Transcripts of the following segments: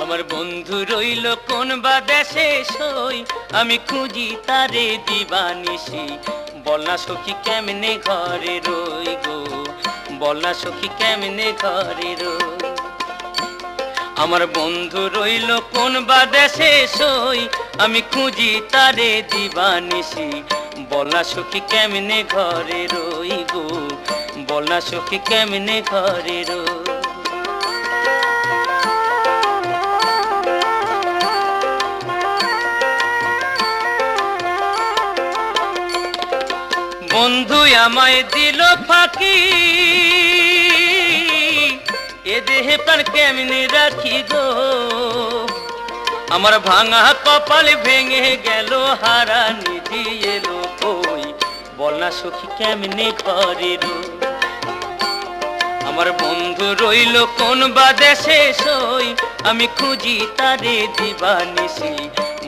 আমার বন্ধু রইল কোন বা দেশে সই, আমি খুঁজি তারে দিবানিশি। বল না সখী কেমনে ঘরে রই গো, বল না সখী কেমনে ঘরে রই। আমার বন্ধু রইল কোন বা দেশে সই, আমি খুঁজি তারে দিবানিশি। বল না সখী কেমনে ঘরে রই গো, বল না সখী কেমনে ঘরে রই। বন্ধু আমায় দিল ফাঁকি, এ দেহে প্রাণ কেমনে রাখি গো। আমার ভাঙা কপাল ভেঙে গেল, হারা নিধি এলো কই, বল না সখী কেমনে ঘরে রই। আমার বন্ধু রইল কোন বা দেশে সই, আমি খুঁজি তারে দিবানিশি।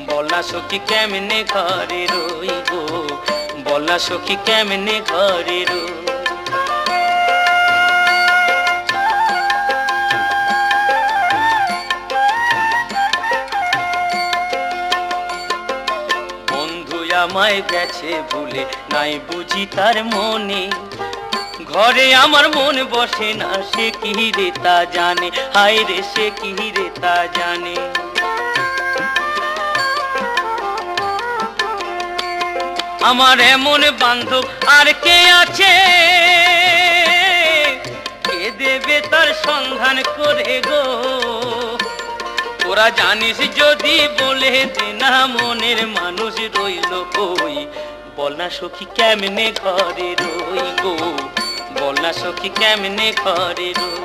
বল না সখী কেমনে ঘরে রই গো, বল না সখী কেমনে ঘরে রই। বন্ধু আমায় গেছে ভুলে, নাই বুঝি তার মনে। ঘরে আমার মন বসে না, সে কি রে তা জানে, হায় রে সে কি রে তা জানে। আমার এমন বান্ধব আর কে আছে, কে দেবে তার সন্ধান করে গো। তোরা জানিস যদি বলে দে না, মনের মানুষ রইল কই, বল না সখী কেমনে ঘরে রই গো, বল না সখী কেমনে ঘরে রই।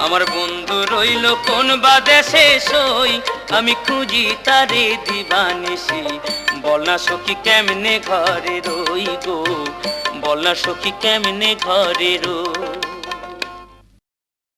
আমার বন্ধু রইল কোন বা দেশে সই, আমি খুঁজি তারে দিবানিশি। বল না সখী কেমনে ঘরে রই গো, বল না সখী কেমনে ঘরে রই।